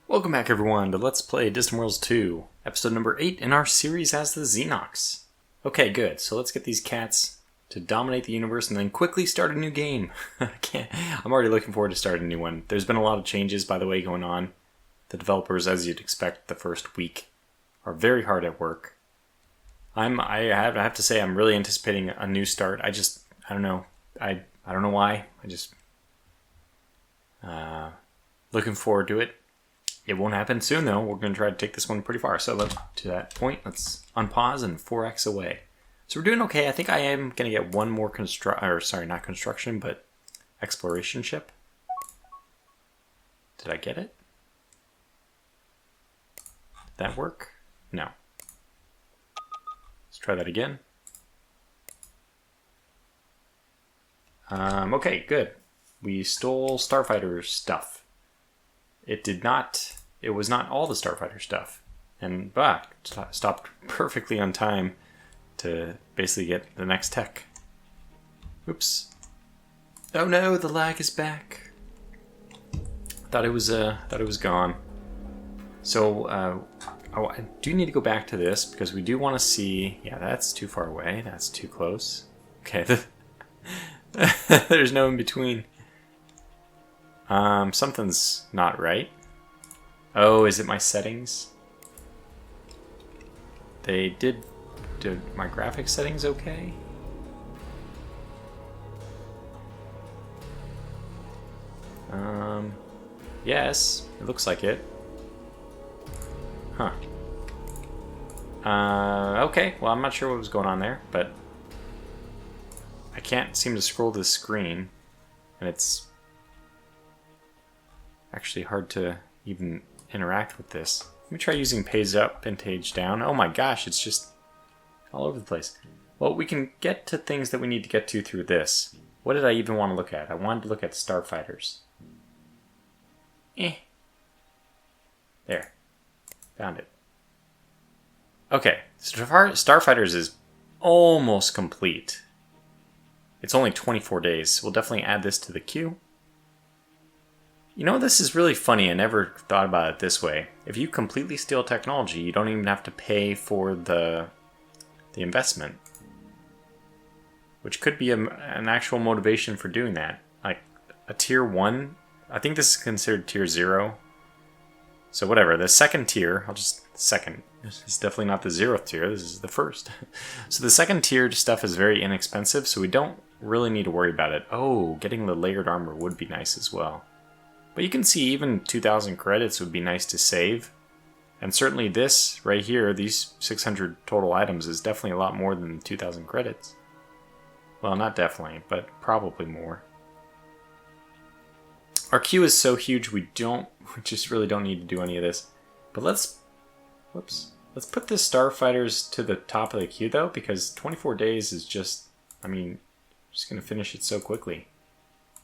Welcome back everyone to Let's Play Distant Worlds 2, episode number 8 in our series as the Xenox. Okay, good. So let's get these cats to dominate the universe and then quickly start a new game. I'm already looking forward to starting a new one. There's been a lot of changes, by the way, going on. The developers, as you'd expect, the first week are very hard at work. I have to say I'm really anticipating a new start. I don't know. I don't know why. Looking forward to it. It won't happen soon, though. We're going to try to take this one pretty far. So to that point, let's unpause and 4x away. So we're doing okay. I think I am going to get one more not construction, but exploration ship. Did I get it? Did that work? No. Let's try that again. Okay, good. We stole Starfighter stuff. It was not all the Starfighter stuff. And, stopped perfectly on time to basically get the next tech. Oops. Oh no, the lag is back. Thought it was gone. So, I do need to go back to this because we do want to see, yeah, that's too far away. That's too close. Okay, there's no in between. Something's not right. Oh, is it my settings? Did my graphics settings okay? Yes, it looks like it. Huh. Okay, well, I'm not sure what was going on there, but I can't seem to scroll this screen, and it's actually hard to even interact with this. Let me try using page up and page down. Oh my gosh, it's just all over the place. Well, we can get to things that we need to get to through this. What did I even want to look at? I wanted to look at Starfighters. There. Found it. Okay, Starfighters is almost complete. It's only 24 days. We'll definitely add this to the queue. You know, this is really funny. I never thought about it this way. If you completely steal technology, you don't even have to pay for the investment. Which could be an actual motivation for doing that. Like a tier 1, I think this is considered tier 0. So whatever, the second tier, second. This is definitely not the 0th tier, this is the first. So the second tier stuff is very inexpensive, so we don't really need to worry about it. Oh, getting the layered armor would be nice as well. But you can see even 2,000 credits would be nice to save. And certainly this right here, these 600 total items is definitely a lot more than 2,000 credits. Well, not definitely, but probably more. Our queue is so huge we just really don't need to do any of this. But let's put the Starfighters to the top of the queue though, because 24 days is just going to finish it so quickly.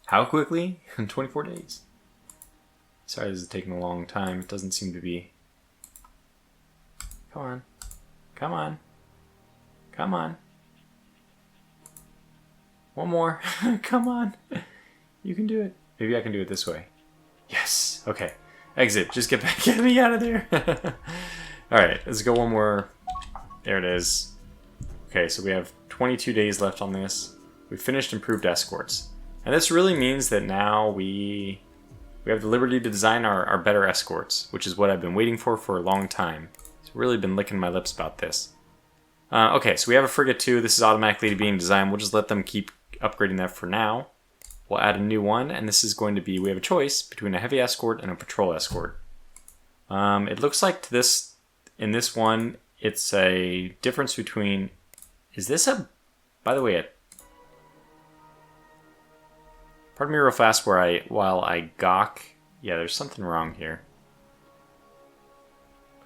How quickly? In 24 days. Sorry, this is taking a long time. It doesn't seem to be. Come on. Come on. Come on. One more. Come on. You can do it. Maybe I can do it this way. Yes. Okay. Exit. Just get me out of there. Alright, let's go one more. There it is. Okay, so we have 22 days left on this. We finished improved escorts. And this really means that now we have the liberty to design our better escorts, which is what I've been waiting for a long time. I've really been licking my lips about this. Okay, so we have a frigate 2. This is automatically being designed. We'll just let them keep upgrading that for now. We'll add a new one, and this is going to be, we have a choice between a heavy escort and a patrol escort. It looks like in this one, it's a difference between, by the way, pardon me real fast while I gawk. Yeah, there's something wrong here.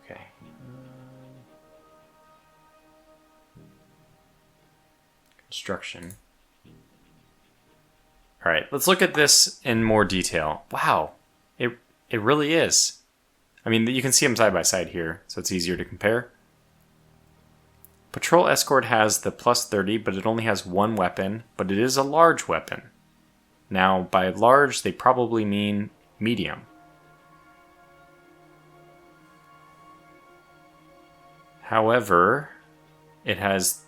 Okay. Construction. Alright, let's look at this in more detail. Wow, it really is. You can see them side by side here, so it's easier to compare. Patrol Escort has the plus 30, but it only has one weapon, but it is a large weapon. Now, by large, they probably mean medium. However, it has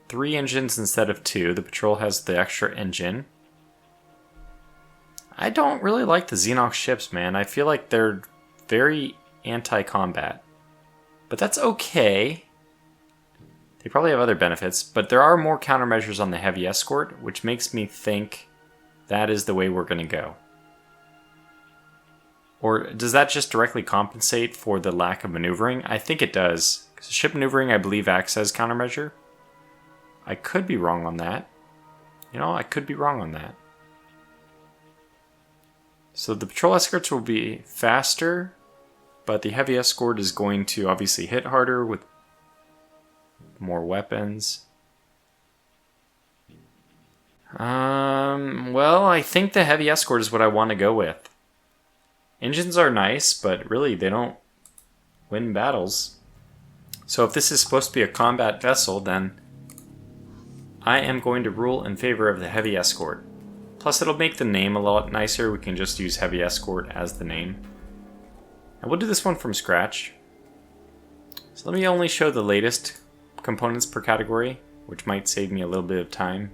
3 engines instead of 2. The patrol has the extra engine. I don't really like the Xenox ships, man. I feel like they're very anti-combat. But that's okay. They probably have other benefits, but there are more countermeasures on the heavy escort, which makes me think that is the way we're going to go. Or does that just directly compensate for the lack of maneuvering? I think it does. Because ship maneuvering, I believe, acts as countermeasure. I could be wrong on that. You know, I could be wrong on that. So the patrol escorts will be faster, but the heavy escort is going to obviously hit harder with more weapons. Well, I think the heavy escort is what I want to go with. Engines are nice, but really they don't win battles. So if this is supposed to be a combat vessel, then I am going to rule in favor of the heavy escort. Plus it'll make the name a lot nicer. We can just use heavy escort as the name. And we'll do this one from scratch. So let me only show the latest components per category, which might save me a little bit of time.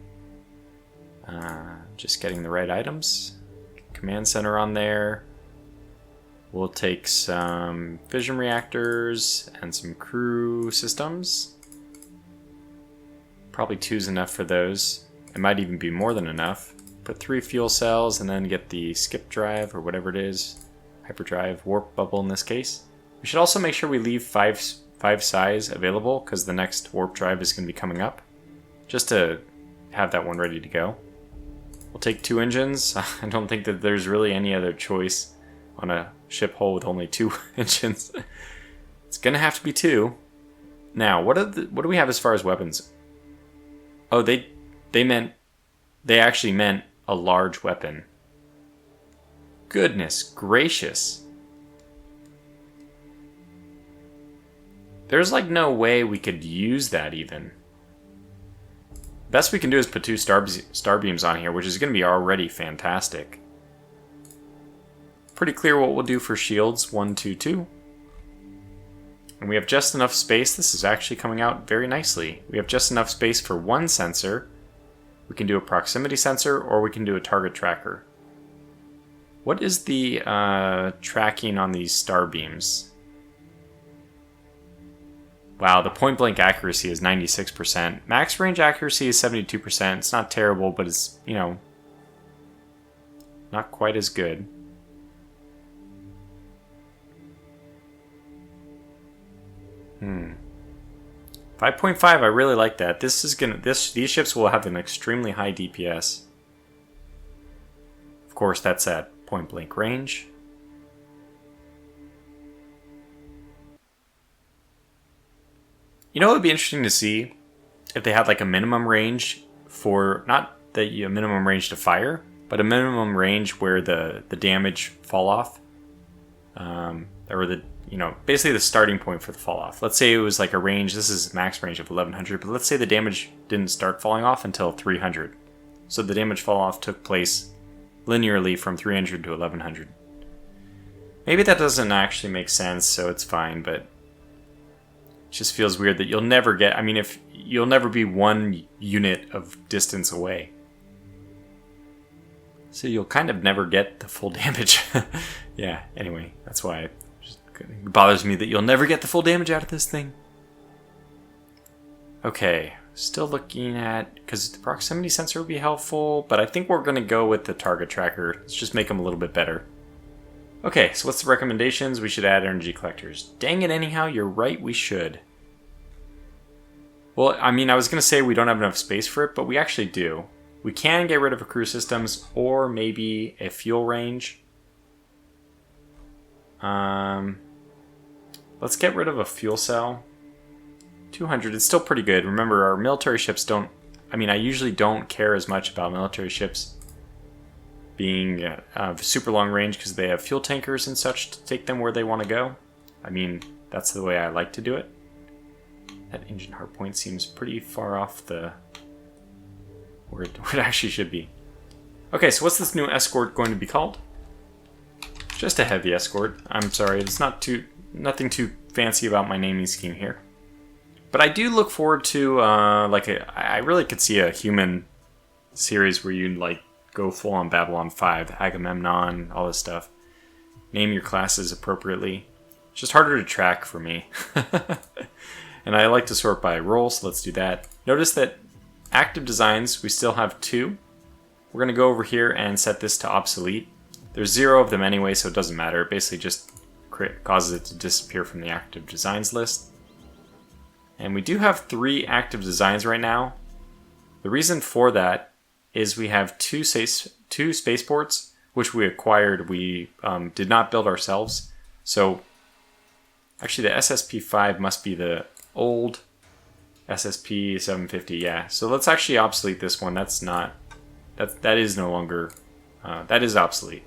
Just getting the right items. Command center on there. We'll take some fission reactors and some crew systems. Probably 2's enough for those. It might even be more than enough. Put 3 fuel cells and then get the skip drive or whatever it is. Hyperdrive, warp bubble in this case. We should also make sure we leave 5 size available because the next warp drive is going to be coming up. Just to have that one ready to go. We'll take 2 engines. I don't think that there's really any other choice on a ship hull with only 2 engines. It's gonna have to be 2. Now, what do we have as far as weapons? Oh, they actually meant a large weapon. Goodness gracious. There's like no way we could use that even. Best we can do is put 2 star beams on here, which is going to be already fantastic. Pretty clear what we'll do for shields. 1, 2, 2. And we have just enough space. This is actually coming out very nicely. We have just enough space for 1 sensor. We can do a proximity sensor, or we can do a target tracker. What is the tracking on these star beams? Wow, the point blank accuracy is 96%. Max range accuracy is 72%. It's not terrible, but it's, you know, not quite as good. Hmm. 5.5, I really like that. These ships will have an extremely high DPS. Of course, that's at point blank range. You know, it would be interesting to see if they had like a minimum range for, not the minimum range to fire, but a minimum range where the damage fall off, or the, you know, basically the starting point for the fall off. Let's say it was like a range, this is max range of 1100, but let's say the damage didn't start falling off until 300. So the damage fall off took place linearly from 300 to 1100. Maybe that doesn't actually make sense, so it's fine, but it just feels weird that you'll never get, I mean, if you'll never be 1 unit of distance away. So you'll kind of never get the full damage. Yeah, anyway, that's why it bothers me that you'll never get the full damage out of this thing. Okay, still looking at, because the proximity sensor would be helpful, but I think we're going to go with the target tracker. Let's just make them a little bit better. Okay, so what's the recommendations? We should add energy collectors. Dang it, anyhow, you're right, we should. Well, I mean, I was going to say we don't have enough space for it, but we actually do. We can get rid of a crew systems or maybe a fuel range. Let's get rid of a fuel cell. 200, it's still pretty good. Remember, our military ships don't... I mean, I usually don't care as much about military ships being super long range because they have fuel tankers and such to take them where they want to go. I mean, that's the way I like to do it. That engine hardpoint seems pretty far off the... where it actually should be. Okay, so what's this new escort going to be called? Just a heavy escort. I'm sorry, it's nothing too fancy about my naming scheme here. But I do look forward to, I really could see a human series where you like go full on Babylon 5, Agamemnon, all this stuff. Name your classes appropriately. It's just harder to track for me. And I like to sort by role, so let's do that. Notice that active designs, we still have 2. We're going to go over here and set this to obsolete. There's 0 of them anyway, so it doesn't matter. It basically just causes it to disappear from the active designs list. And we do have 3 active designs right now. The reason for that is we have 2 spaceports, which we acquired. We did not build ourselves. So actually the SSP-5 must be the old SSP-750, yeah. So let's actually obsolete this one. That is no longer, that is obsolete.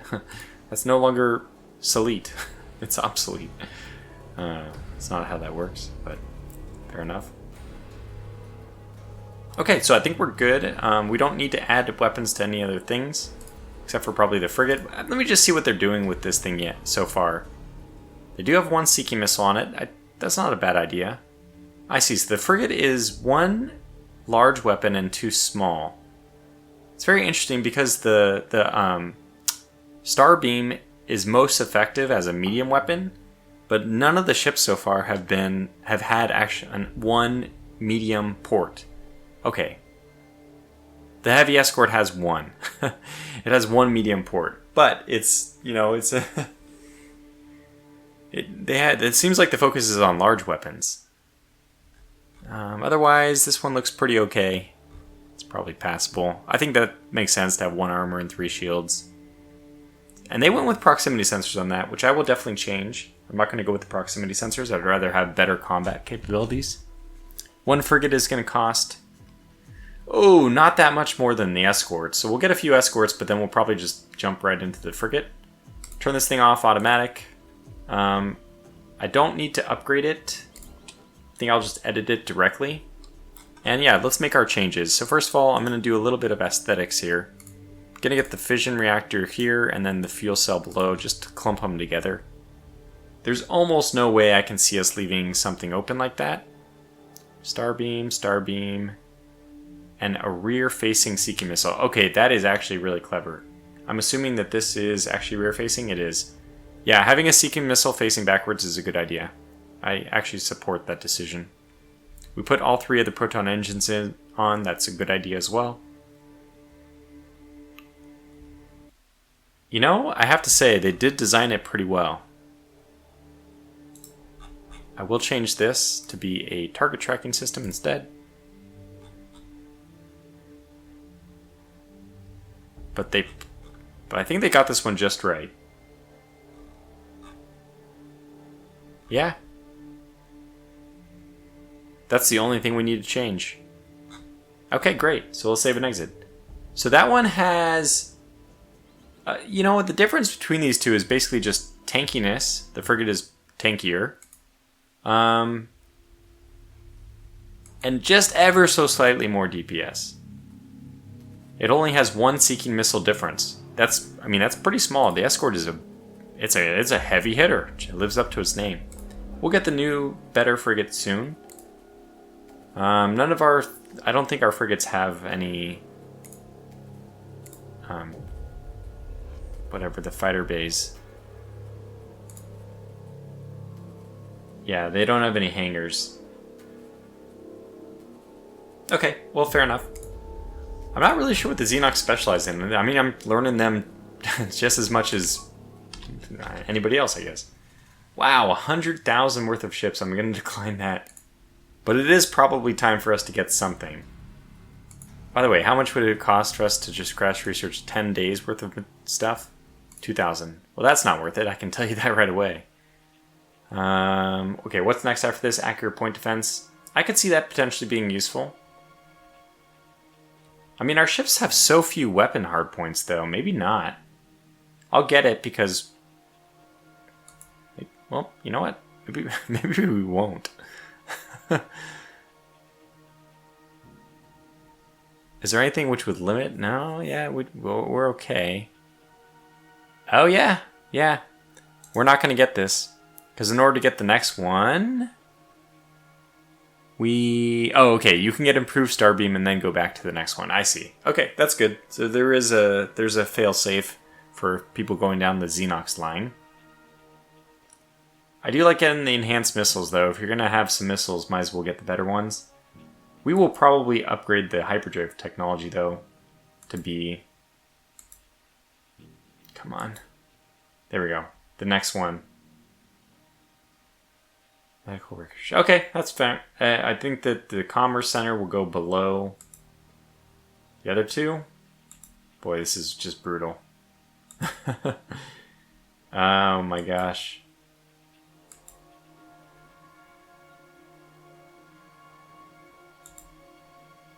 That's no longer solete. It's obsolete. It's not how that works, but fair enough. Okay, so I think we're good. We don't need to add weapons to any other things, except for probably the frigate. Let me just see what they're doing with this thing yet so far. They do have 1 seeking missile on it. That's not a bad idea. I see, so the frigate is 1 large weapon and 2 small. It's very interesting because the Star Beam is most effective as a medium weapon, but none of the ships so far have had actually 1 medium port. Okay. The heavy escort has 1. It has 1 medium port, but it's, it's a it seems like the focus is on large weapons. Otherwise, this one looks pretty okay. It's probably passable. I think that makes sense to have 1 armor and 3 shields. And they went with proximity sensors on that, which I will definitely change. I'm not going to go with the proximity sensors. I'd rather have better combat capabilities. 1 frigate is going to cost, not that much more than the escort. So we'll get a few escorts, but then we'll probably just jump right into the frigate. Turn this thing off, automatic. I don't need to upgrade it. I think I'll just edit it directly. And yeah, let's make our changes. So first of all, I'm going to do a little bit of aesthetics here. I'm going to get the fission reactor here and then the fuel cell below just to clump them together. There's almost no way I can see us leaving something open like that. Star beam, and a rear-facing seeking missile. Okay, that is actually really clever. I'm assuming that this is actually rear-facing. It is. Yeah, having a seeking missile facing backwards is a good idea. I actually support that decision. We put all 3 of the proton engines on. That's a good idea as well. I have to say, they did design it pretty well. I will change this to be a target tracking system instead. But I think they got this one just right. Yeah. That's the only thing we need to change. Okay, great. So we'll save and exit. So that one has... the difference between these two is basically just tankiness. The frigate is tankier. And just ever so slightly more DPS. It only has 1 seeking missile difference. That's pretty small. The escort is a heavy hitter. It lives up to its name. We'll get the new, better frigate soon. I don't think our frigates have any, the fighter bays. Yeah, they don't have any hangars. Okay, well, fair enough. I'm not really sure what the Xenox specialize in. I'm learning them just as much as anybody else, I guess. Wow, 100,000 worth of ships. I'm going to decline that. But it is probably time for us to get something. By the way, how much would it cost for us to just crash research 10 days worth of stuff? 2,000. Well, that's not worth it. I can tell you that right away. Okay, what's next after this? Accurate point defense. I could see that potentially being useful. Our ships have so few weapon hardpoints, though. Maybe not. I'll get it because... Well, you know what? Maybe we won't. Is there anything which would limit? No, yeah, we're okay. Oh, yeah. We're not going to get this. Because in order to get the next one, oh, okay, you can get improved starbeam and then go back to the next one. I see. Okay, that's good. So there's a fail-safe for people going down the Xenox line. I do like getting the enhanced missiles, though. If you're going to have some missiles, might as well get the better ones. We will probably upgrade the hyperdrive technology, though, to be... Come on. There we go. The next one. Medical workers. Okay, that's fair. I think that the Commerce Center will go below the other two. Boy, this is just brutal. Oh my gosh.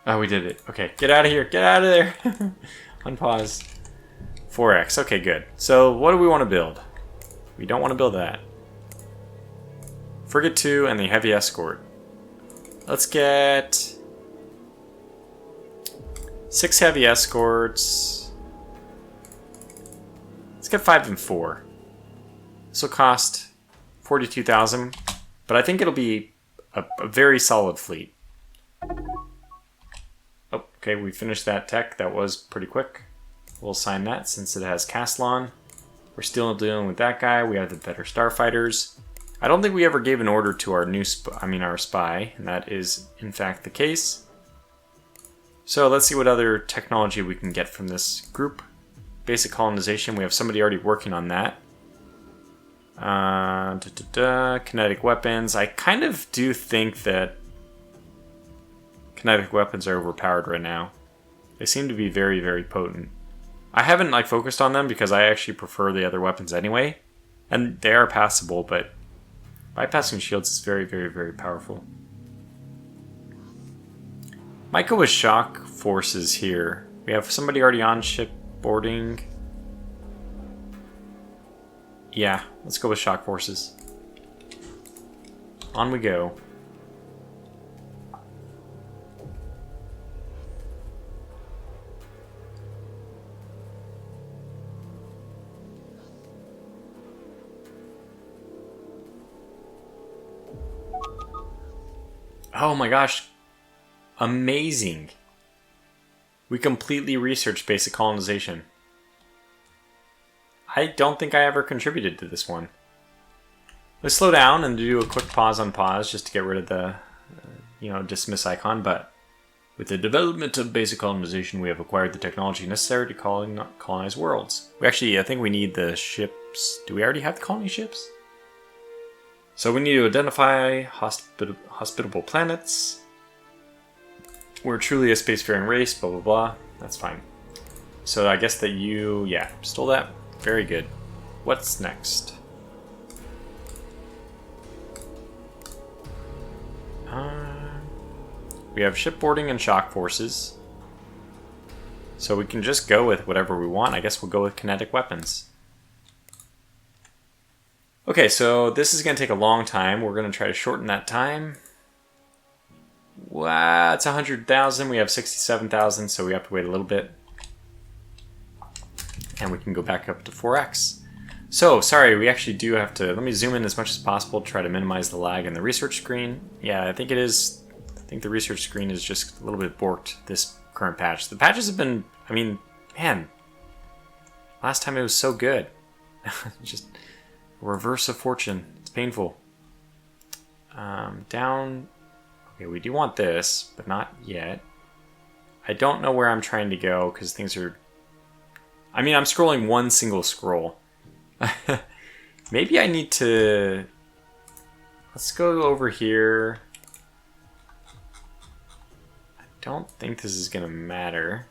Oh, we did it. Okay, get out of here. Get out of there. Unpause. 4x. Okay, good. So, what do we want to build? We don't want to build that. Frigate 2 and the heavy escort. Let's get 6 heavy escorts. Let's get 5 and 4. This will cost 42,000, but I think it'll be a very solid fleet. Oh, okay, we finished that tech. That was pretty quick. We'll assign that since it has Castellon. We're still dealing with that guy. We have the better starfighters. I don't think we ever gave an order to our new our spy, and that is in fact the case. So let's see what other technology we can get from this group. Basic colonization, we have somebody already working on that. Kinetic weapons. I kind of do think that kinetic weapons are overpowered right now. They seem to be very, very potent. I haven't focused on them because I actually prefer the other weapons anyway. And they are passable, but bypassing shields is very, very, very powerful. Might go with shock forces here. We have somebody already on ship boarding. Yeah, let's go with shock forces. On we go. Oh my gosh. Amazing. We completely researched basic colonization. I don't think I ever contributed to this one. Let's slow down and do a quick pause on pause just to get rid of the, dismiss icon. But with the development of basic colonization, we have acquired the technology necessary to colonize worlds. I think we need the ships. Do we already have the colony ships? So we need to identify hospitable planets. We're truly a spacefaring race, blah, blah, blah. That's fine. So I guess that you, stole that. Very good. What's next? We have shipboarding and shock forces. So we can just go with whatever we want. I guess we'll go with kinetic weapons. Okay, so this is going to take a long time. We're going to try to shorten that time. Wow, it's 100,000. We have 67,000, so we have to wait a little bit. And we can go back up to 4x. So, sorry, we actually do have to... Let me zoom in as much as possible, try to minimize the lag in the research screen. Yeah, I think it is... I think the research screen is just a little bit borked this current patch. The patches have been... man. Last time it was so good. Just... reverse of fortune. It's painful. Down. Okay, we do want this, but not yet. I don't know where I'm trying to go because things are... I'm scrolling one single scroll. Maybe I need to... Let's go over here. I don't think this is going to matter.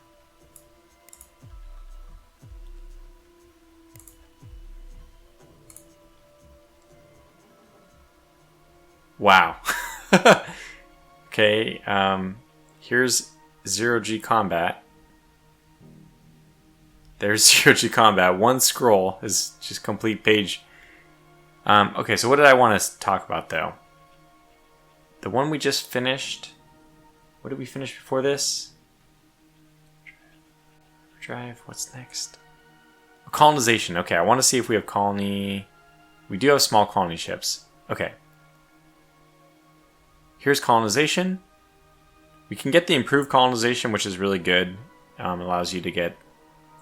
Wow. Okay, here's 0G combat. There's 0G combat. One scroll is just complete page. Okay, so what did I want to talk about, though? The one we just finished. What did we finish before this? Drive. What's next? Colonization. Okay, I want to see if we have colony. We do have small colony ships. Okay. Here's colonization. We can get the improved colonization, which is really good. Allows you to get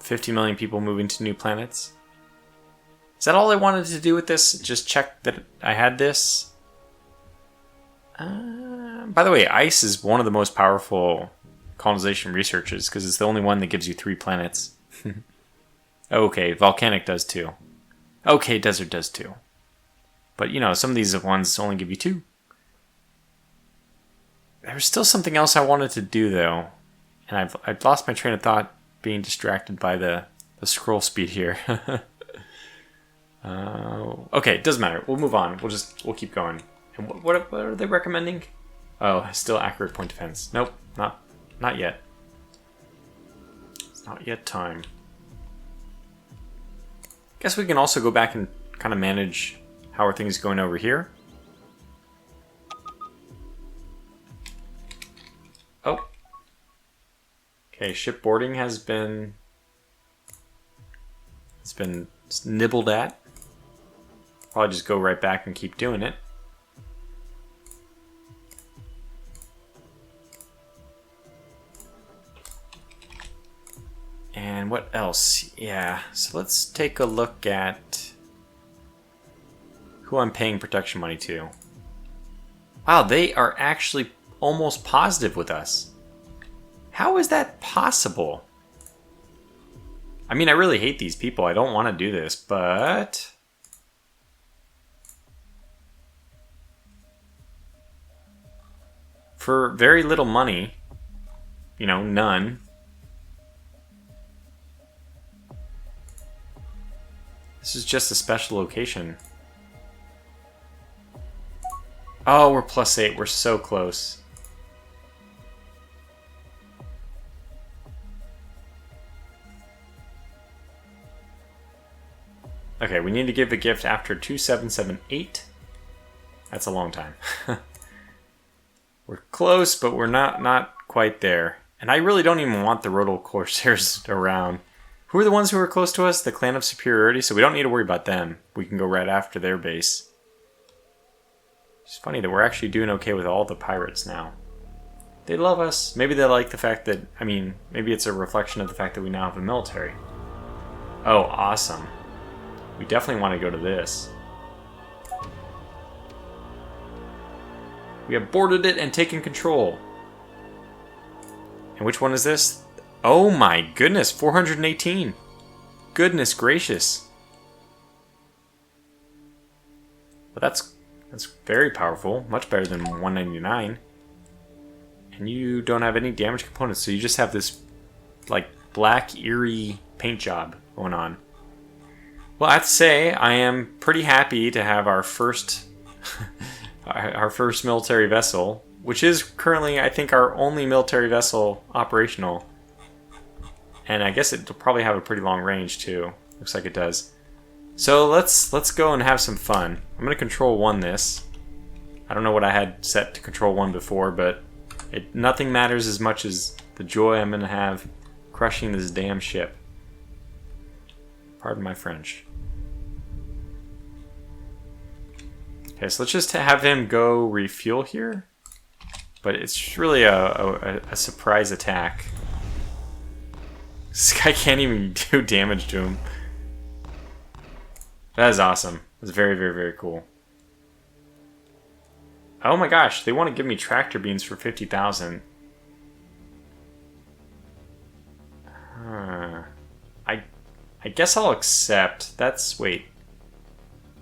50 million people moving to new planets. Is that all I wanted to do with this? Just check that I had this? By the way, ice is one of the most powerful colonization researches because it's the only one that gives you 3 planets. Okay, volcanic does too. Okay, desert does too. But you know, some of these ones only give you 2. There's still something else I wanted to do though. And I've lost my train of thought being distracted by the scroll speed here. Okay, it doesn't matter. We'll move on. We'll keep going. And what are they recommending? Oh, still accurate point defense. Nope, not yet. It's not yet time. Guess we can also go back and kind of manage how are things going over here. Oh. Okay, shipboarding has been nibbled at. Probably just go right back and keep doing it. And what else? Yeah, so let's take a look at who I'm paying protection money to. Wow, they are actually almost positive with us. How is that possible? I mean, I really hate these people. I don't want to do this, but... for very little money, you know, none. This is just a special location. Oh, we're +8. We're so close. Okay, we need to give a gift after 2778. That's a long time. We're close, but we're not quite there. And I really don't even want the Rodal Corsairs around. Who are the ones who are close to us? The Clan of Superiority, so we don't need to worry about them. We can go right after their base. It's funny that we're actually doing okay with all the pirates now. They love us. Maybe they like the fact that, I mean, maybe it's a reflection of the fact that we now have a military. Oh, awesome. We definitely want to go to this. We have boarded it and taken control. And which one is this? Oh my goodness, 418. Goodness gracious. Well, that's very powerful. Much better than 199. And you don't have any damage components, so you just have this like black eerie paint job going on. Well, I have to say, I am pretty happy to have our first our first military vessel, which is currently, I think, our only military vessel operational. And I guess it'll probably have a pretty long range too. Looks like it does. So let's go and have some fun. I'm gonna control 1 this. I don't know what I had set to control 1 before, but nothing matters as much as the joy I'm gonna have crushing this damn ship. Pardon my French. Okay, so let's just have him go refuel here. But it's really a surprise attack. This guy can't even do damage to him. That is awesome. It's very, very, very cool. Oh my gosh, they want to give me tractor beams for 50,000. I guess I'll accept. Wait.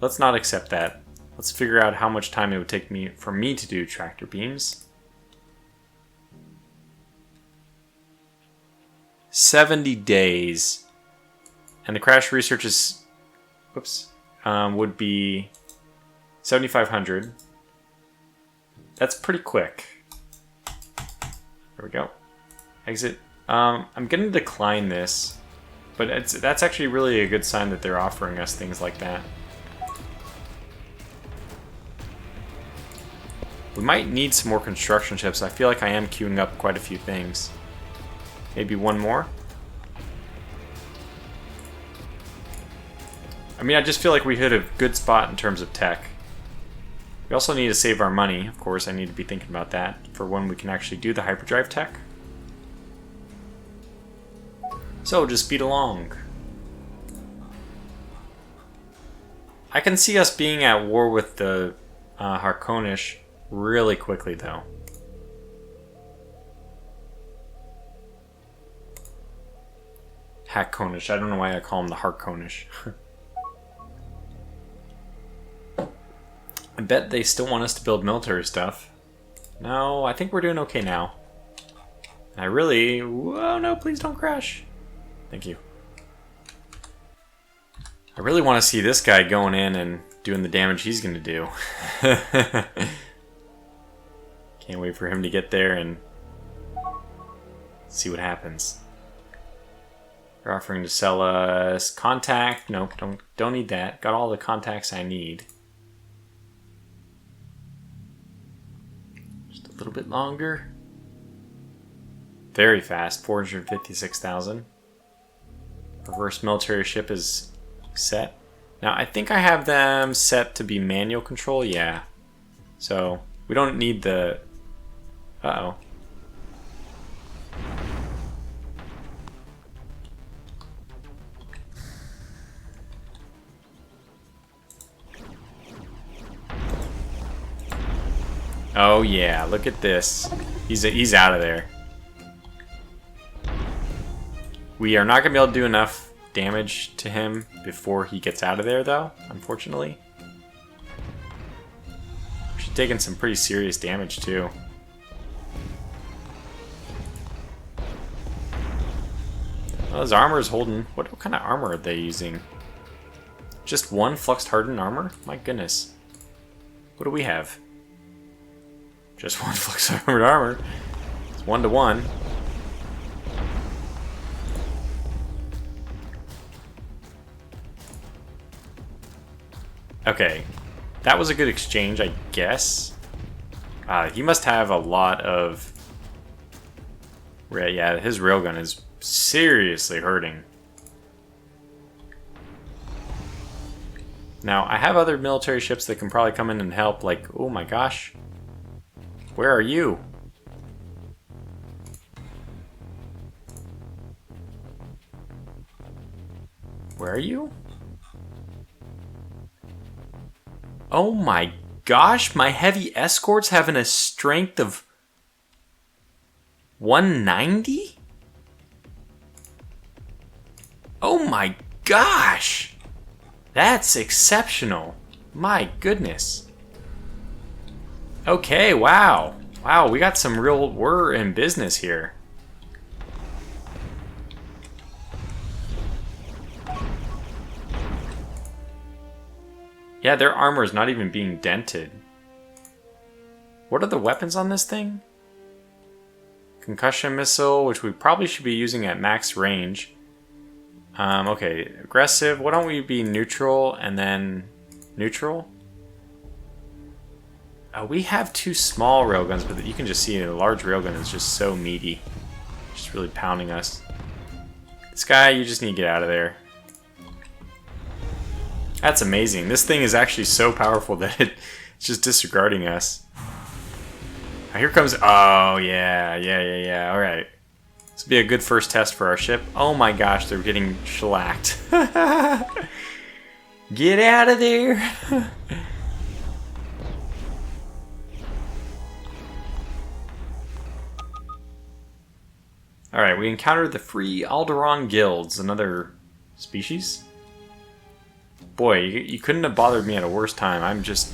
Let's not accept that. Let's figure out how much time it would take for me to do tractor beams. 70 days. And the crash research is, would be 7,500. That's pretty quick. There we go. Exit. I'm gonna decline this, but that's actually really a good sign that they're offering us things like that. We might need some more construction ships. I feel like I am queuing up quite a few things. Maybe one more? mean, I just feel like we hit a good spot in terms of tech. We also need to save our money. Of course, I need to be thinking about that for when we can actually do the hyperdrive tech. So, just speed along. I can see us being at war with the Harkonish really quickly, though. Hackonish. I don't know why I call him the Harkonish. I bet they still want us to build military stuff. No, I think we're doing okay now. I really... Whoa, no, please don't crash. Thank you. I really want to see this guy going in and doing the damage he's going to do. Can't wait for him to get there and see what happens. They're offering to sell us contact. Nope, don't need that. Got all the contacts I need. Just a little bit longer. Very fast, 456,000. Reverse military ship is set. Now, I think I have them set to be manual control, yeah. So, we don't need the... Uh-oh. Oh yeah, look at this. He's out of there. We are not going to be able to do enough damage to him before he gets out of there, though, unfortunately. She's taking some pretty serious damage, too. Well, his armor is holding. What kind of armor are they using? Just one flux hardened armor? My goodness. What do we have? Just one flux hardened armor. It's 1-to-1. Okay, that was a good exchange, I guess. He must have a lot of... Yeah, his railgun is seriously hurting. Now, I have other military ships that can probably come in and help, like, oh my gosh. Where are you? Where are you? Oh my gosh, my heavy escorts having a strength of 190? Oh my gosh! That's exceptional. My goodness. Okay, wow. Wow, we got some real... We're in business here. Yeah, their armor is not even being dented. What are the weapons on this thing? Concussion missile, which we probably should be using at max range. Okay, aggressive. Why don't we be neutral and then neutral? We have two small railguns, but you can just see a large railgun is just so meaty. Just really pounding us. This guy, you just need to get out of there. That's amazing. This thing is actually so powerful that it's just disregarding us. Now here comes... Oh, yeah. Alright. This will be a good first test for our ship. Oh my gosh, they're getting shellacked. Get out of there! Alright, we encountered the Free Alderaan Guilds, another species. Boy, you couldn't have bothered me at a worse time. I'm just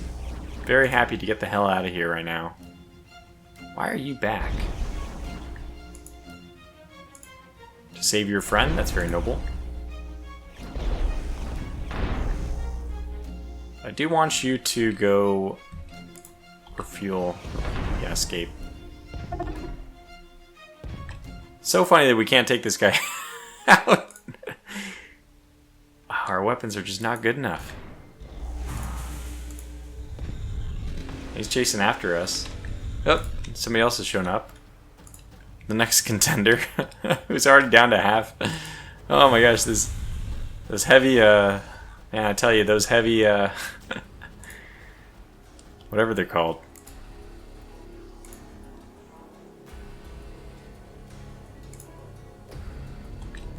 very happy to get the hell out of here right now. Why are you back? To save your friend? That's very noble. I do want you to go refuel. Yeah, escape. So funny that we can't take this guy out. Our weapons are just not good enough. He's chasing after us. Oh, somebody else has shown up. The next contender, who's already down to half. Oh my gosh, this heavy Man, I tell you, those heavy, whatever they're called.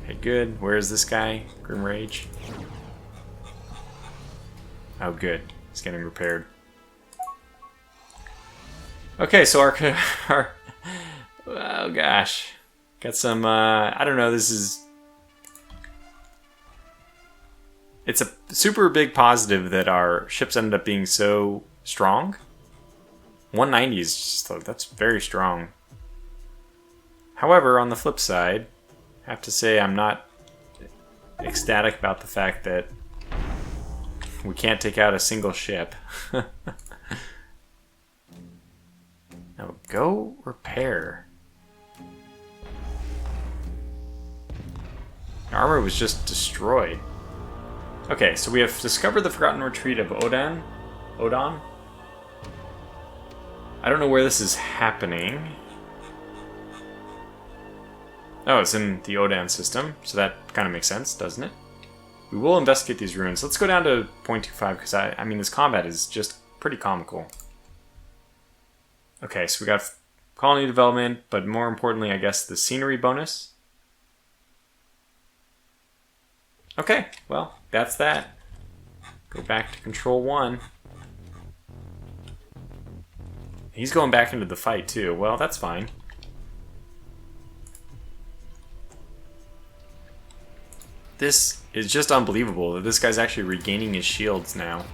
Okay, good. Where is this guy? Grim Rage. Oh, good. He's getting repaired. Okay, so our oh gosh, got some. I don't know. It's a super big positive that our ships ended up being so strong. 190 is just that's very strong. However, on the flip side, I have to say I'm not ecstatic about the fact that we can't take out a single ship. Now go repair. Armor was just destroyed. Okay, so we have discovered the forgotten retreat of Odon. I don't know where this is happening. Oh, it's in the Odon system, so that kind of makes sense, doesn't it? We will investigate these ruins. Let's go down to 0.25, because I mean, this combat is just pretty comical. Okay, so we got colony development, but more importantly, I guess, the scenery bonus. Okay, well, that's that. Go back to Control 1. He's going back into the fight, too. Well, that's fine. This is just unbelievable that this guy's actually regaining his shields now.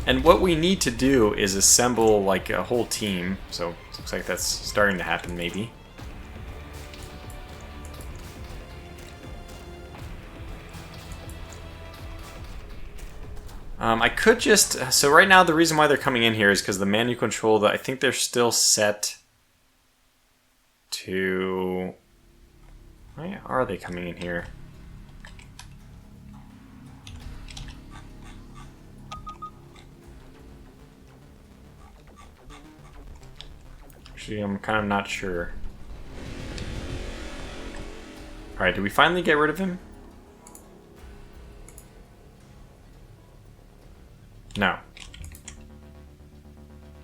And what we need to do is assemble like a whole team. So it looks like that's starting to happen maybe. I could just... So right now the reason why they're coming in here is because the manual control, I think they're still set to... Why are they coming in here? Actually, I'm kind of not sure. Alright, did we finally get rid of him? No.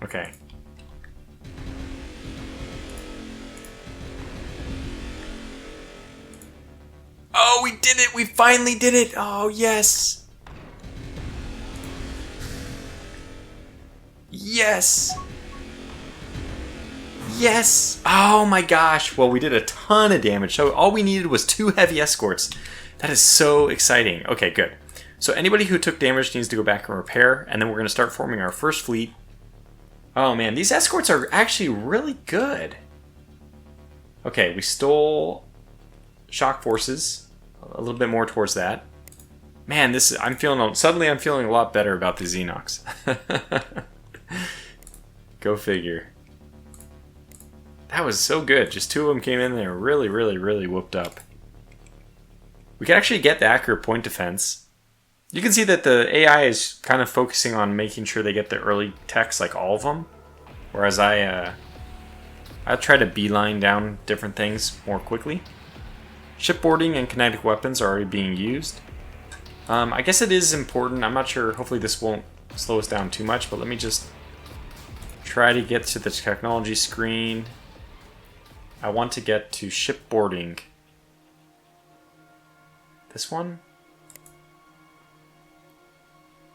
Okay. Oh, we did it! We finally did it! Oh, yes! Yes! Yes! Oh my gosh! Well, we did a ton of damage. So all we needed was 2 heavy escorts. That is so exciting. Okay, good. So anybody who took damage needs to go back and repair, and then we're going to start forming our first fleet. Oh man, these escorts are actually really good. Okay, we stole shock forces. A little bit more towards that. Man, suddenly I'm feeling a lot better about the Xenox. Go figure. That was so good. Just 2 of them came in there really, really, really whooped up. We can actually get the accurate point defense. You can see that the AI is kind of focusing on making sure they get the early techs, like all of them. Whereas I try to beeline down different things more quickly. Shipboarding and kinetic weapons are already being used. I guess it is important. I'm not sure. Hopefully this won't slow us down too much, but let me just try to get to the technology screen. I want to get to shipboarding. This one?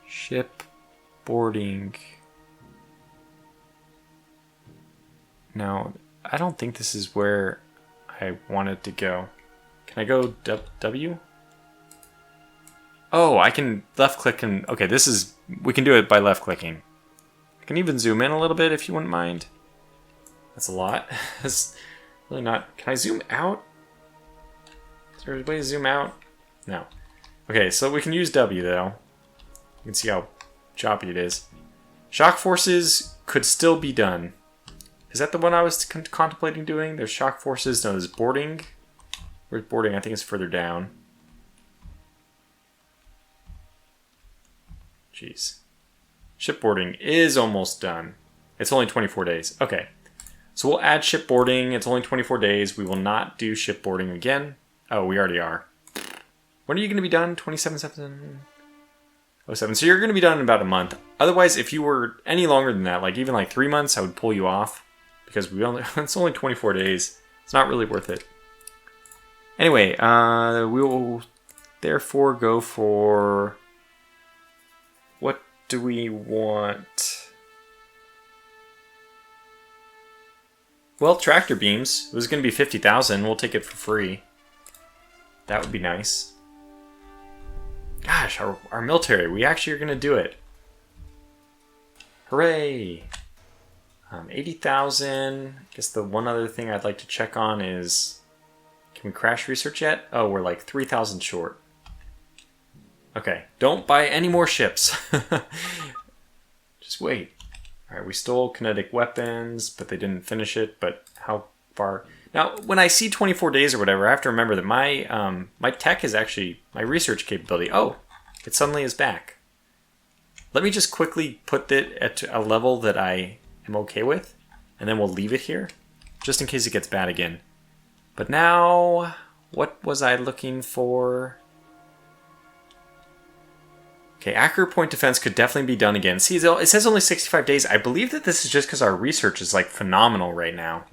Shipboarding. No, I don't think this is where I want it to go. Can I go W? Oh, I can left click and... Okay, we can do it by left clicking. I can even zoom in a little bit if you wouldn't mind. That's a lot. That's really not... Can I zoom out? Is there a way to zoom out? No. Okay, so we can use W though. You can see how choppy it is. Shock forces could still be done. Is that the one I was contemplating doing? There's shock forces. No, there's boarding. Where's boarding? I think it's further down. Jeez. Shipboarding is almost done. It's only 24 days. Okay. So we'll add shipboarding. It's only 24 days. We will not do shipboarding again. Oh, we already are. When are you going to be done? 27/7/07. So you're going to be done in about a month. Otherwise, if you were any longer than that, like even like 3 months, I would pull you off because it's only 24 days. It's not really worth it. Anyway, we will therefore go for, what do we want? Well, tractor beams. It was going to be 50,000. We'll take it for free. That would be nice. Gosh, our military, we actually are going to do it. Hooray! 80,000. I guess the one other thing I'd like to check on is, can we crash research yet? Oh, we're like 3,000 short. Okay, don't buy any more ships. Just wait. All right, we stole kinetic weapons, but they didn't finish it. But how far? Now, when I see 24 days or whatever, I have to remember that my my tech is actually, my research capability. Oh, it suddenly is back. Let me just quickly put it at a level that I am okay with, and then we'll leave it here, just in case it gets bad again. But now, what was I looking for? Okay, accurate point defense could definitely be done again. See, it says only 65 days. I believe that this is just because our research is like phenomenal right now.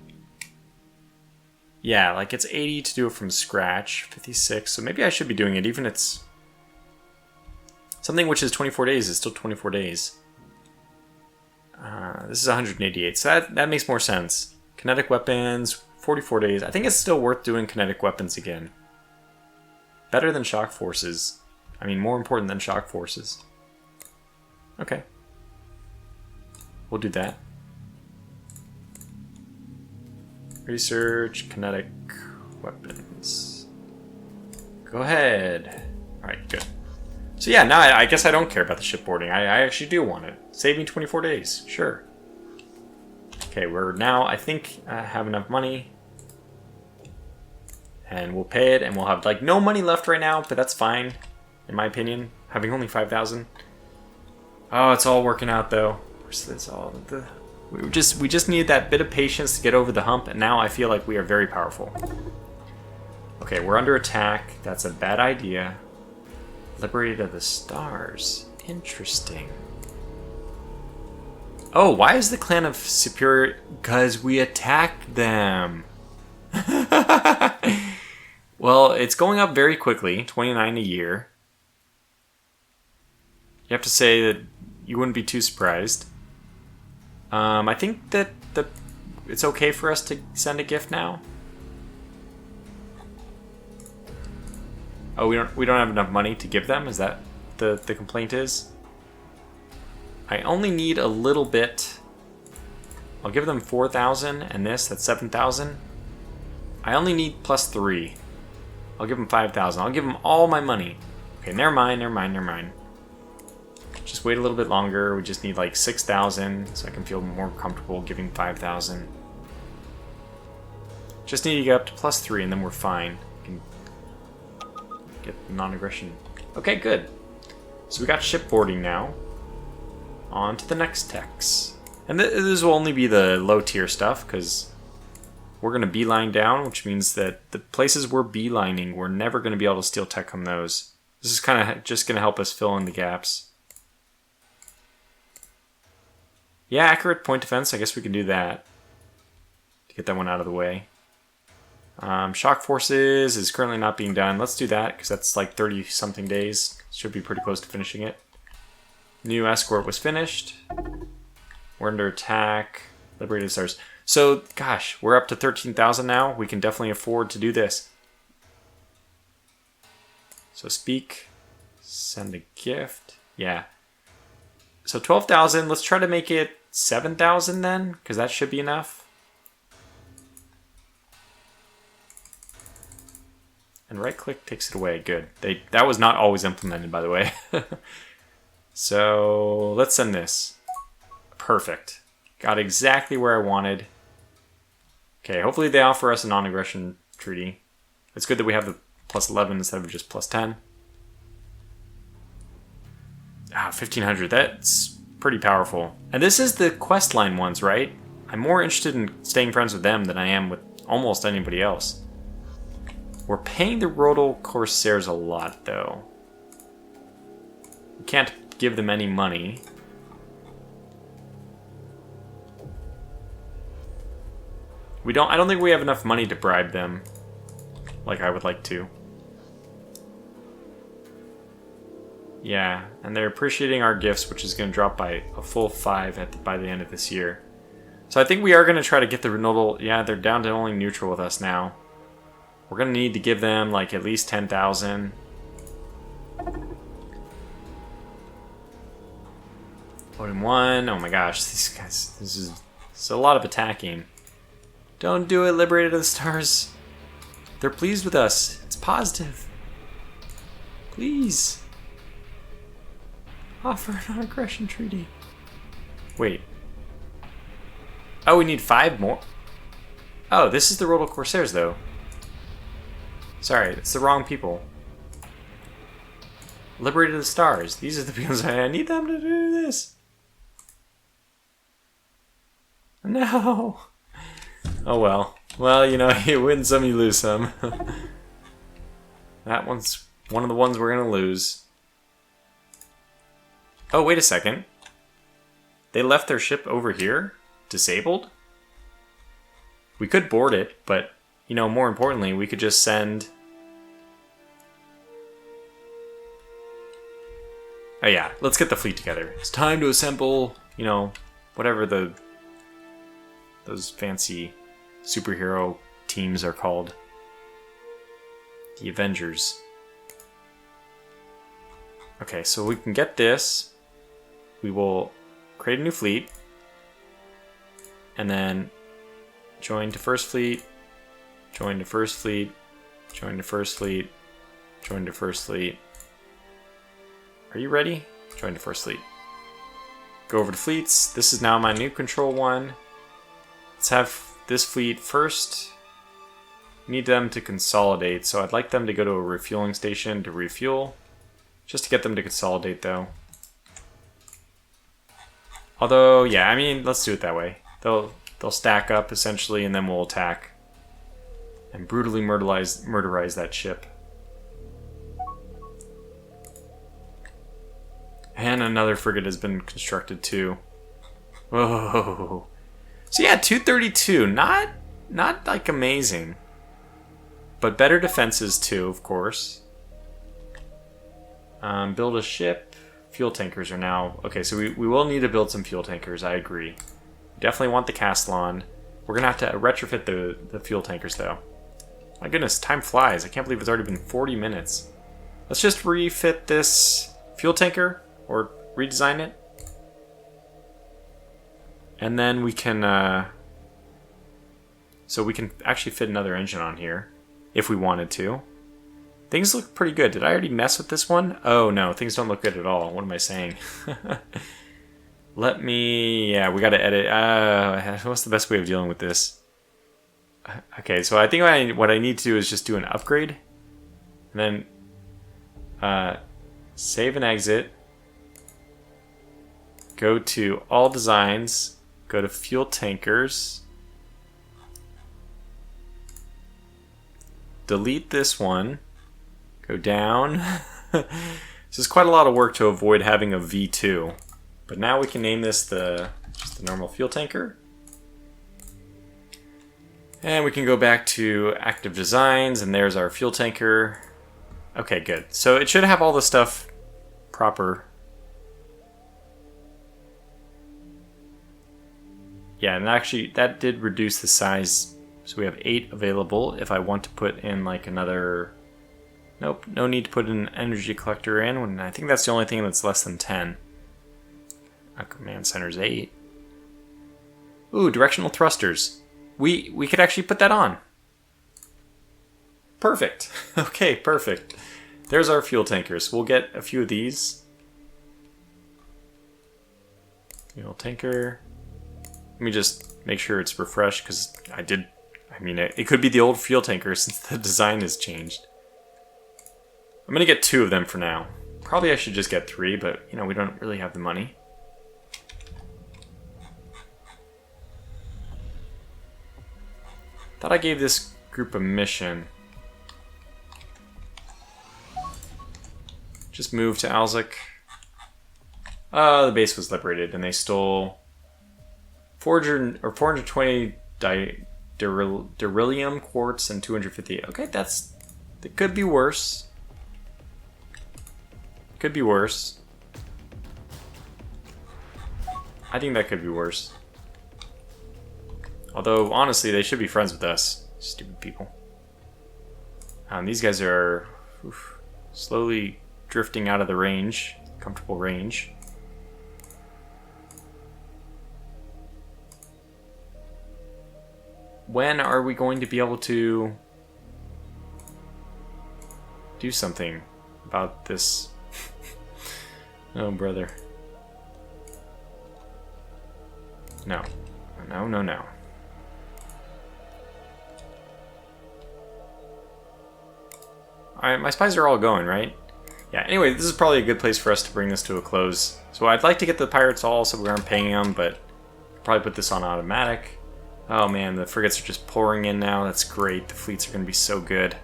Yeah, like it's 80 to do it from scratch, 56. So maybe I should be doing it, even if it's something which is 24 days is still 24 days. This is 188, so that makes more sense. Kinetic weapons, 44 days. I think it's still worth doing kinetic weapons again. Better than shock forces. I mean, more important than shock forces. Okay. We'll do that. Research, kinetic weapons. Go ahead. Alright, good. So yeah, now I guess I don't care about the shipboarding. I actually do want it. Save me 24 days. Sure. Okay, we're now, I think, have enough money. And we'll pay it, and we'll have, like, no money left right now, but that's fine, in my opinion. Having only 5,000. Oh, it's all working out, though. Where's this all? We just needed that bit of patience to get over the hump, and now I feel like we are very powerful. Okay, we're under attack. That's a bad idea. Liberated of the stars. Interesting. Oh, why is the clan of Superior? Because we attacked them. Well, it's going up very quickly. 29 a year. You have to say that you wouldn't be too surprised. I think that it's okay for us to send a gift now. Oh, we don't have enough money to give them? Is that the complaint is? I only need a little bit. I'll give them 4,000 and that's 7,000. I only need +3. I'll give them 5,000. I'll give them all my money. Okay, never mind. Just wait a little bit longer. We just need like 6,000 so I can feel more comfortable giving 5,000. Just need to get up to +3 and then we're fine. We can get non-aggression. Okay, good. So we got shipboarding now. On to the next techs. And this will only be the low tier stuff because we're going to beeline down, which means that the places we're beelining, we're never going to be able to steal tech from those. This is kind of just going to help us fill in the gaps. Yeah, accurate point defense. I guess we can do that to get that one out of the way. Shock forces is currently not being done. Let's do that because that's like 30 something days. Should be pretty close to finishing it. New escort was finished. We're under attack. Liberated stars. So, gosh, we're up to 13,000 now. We can definitely afford to do this. So speak. Send a gift. Yeah. So 12,000. Let's try to make it 7,000 then, because that should be enough. And right click takes it away. Good. That was not always implemented, by the way. So let's send this. Perfect. Got exactly where I wanted. Okay, hopefully they offer us a non-aggression treaty. It's good that we have the +11 instead of just +10. Ah, 1,500. That's pretty powerful. And this is the quest line ones, right? I'm more interested in staying friends with them than I am with almost anybody else. We're paying the Rodal Corsairs a lot, though. We can't give them any money. I don't think we have enough money to bribe them like I would like to. Yeah, and they're appreciating our gifts, which is going to drop by a full 5 by the end of this year. So I think we are going to try to get the Nodal. Yeah, they're down to only neutral with us now. We're going to need to give them like at least 10,000. Voting 1. Oh my gosh, these guys. This is a lot of attacking. Don't do it, Liberated of the Stars. They're pleased with us. It's positive. Please. Offer a non-aggression treaty. Wait. Oh, we need 5 more? Oh, this is the Rodal Corsairs, though. Sorry, it's the wrong people. Liberated the Stars. These are the people I need them to do this. No. Oh well. Well, you know, you win some, you lose some. That one's one of the ones we're going to lose. Oh, wait a second. They left their ship over here? Disabled? We could board it, but, you know, more importantly, we could just send... Oh yeah, let's get the fleet together. It's time to assemble, you know, whatever those fancy superhero teams are called. The Avengers. Okay, so we can get this. We will create a new fleet. And then join to first fleet. Join to first fleet. Join to first fleet. Join to first fleet. Are you ready? Join to first fleet. Go over to fleets. This is now my new control one. Let's have this fleet first. Need them to consolidate, so I'd like them to go to a refueling station to refuel. Just to get them to consolidate, though. Although, yeah, I mean, let's do it that way. They'll stack up, essentially, and then we'll attack. And brutally murderize that ship. And another frigate has been constructed, too. Whoa. So yeah, 232. Not like amazing. But better defenses, too, of course. Build a ship. Fuel tankers are now... Okay, so we will need to build some fuel tankers, I agree. We definitely want the Castellan. We're going to have to retrofit the fuel tankers, though. My goodness, time flies. I can't believe it's already been 40 minutes. Let's just refit this fuel tanker, or redesign it. And then we can... So we can actually fit another engine on here, if we wanted to. Things look pretty good. Did I already mess with this one? Oh no, things don't look good at all. What am I saying? Let me... Yeah, we gotta edit. What's the best way of dealing with this? Okay, so I think what I need to do is just do an upgrade. And then save and exit. Go to all designs. Go to fuel tankers. Delete this one. Go down. This is quite a lot of work to avoid having a V2. But now we can name this just the normal fuel tanker. And we can go back to active designs, and there's our fuel tanker. Okay, good. So it should have all the stuff proper. Yeah, and actually that did reduce the size. So we have 8 available. If I want to put in like another... Nope, no need to put an energy collector in. When I think that's the only thing that's less than 10. Our command center's 8. Ooh, directional thrusters. We could actually put that on. Perfect. Okay, perfect. There's our fuel tankers. We'll get a few of these. Fuel tanker. Let me just make sure it's refreshed, because it could be the old fuel tanker since the design has changed. I'm gonna get 2 of them for now. Probably I should just get 3, but we don't really have the money. Thought I gave this group a mission. Just move to Alzik. The base was liberated, and they stole 420 beryllium quartz and 250. Okay, that could be worse. Could be worse. I think that could be worse. Although, honestly, they should be friends with us. Stupid people. These guys are slowly drifting out of the range. Comfortable range. When are we going to be able to do something about this? Oh, brother. No. No, no, no. Alright, my spies are all going, right? Yeah, anyway, this is probably a good place for us to bring this to a close. So I'd like to get the pirates all so we aren't paying them, but probably put this on automatic. Oh man, the frigates are just pouring in now. That's great. The fleets are going to be so good.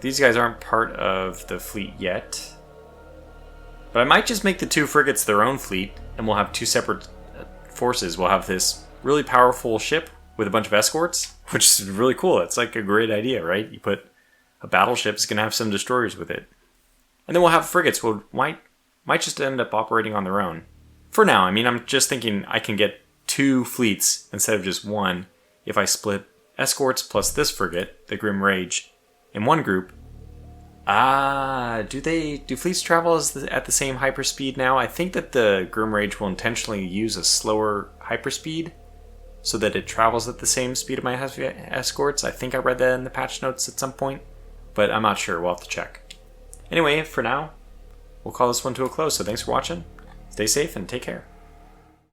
These guys aren't part of the fleet yet. But I might just make the 2 frigates their own fleet, and we'll have 2 separate forces. We'll have this really powerful ship with a bunch of escorts, which is really cool. It's like a great idea, right? You put a battleship, it's going to have some destroyers with it. And then we'll have frigates who might just end up operating on their own. For now, I mean, I'm just thinking I can get 2 fleets instead of just 1 if I split escorts plus this frigate, the Grim Rage, in one group. Do fleets travel at the same hyperspeed now? I think that the Grim Rage will intentionally use a slower hyperspeed so that it travels at the same speed of my escorts. I think I read that in the patch notes at some point, but I'm not sure. We'll have to check. Anyway, for now, we'll call this one to a close. So thanks for watching. Stay safe and take care.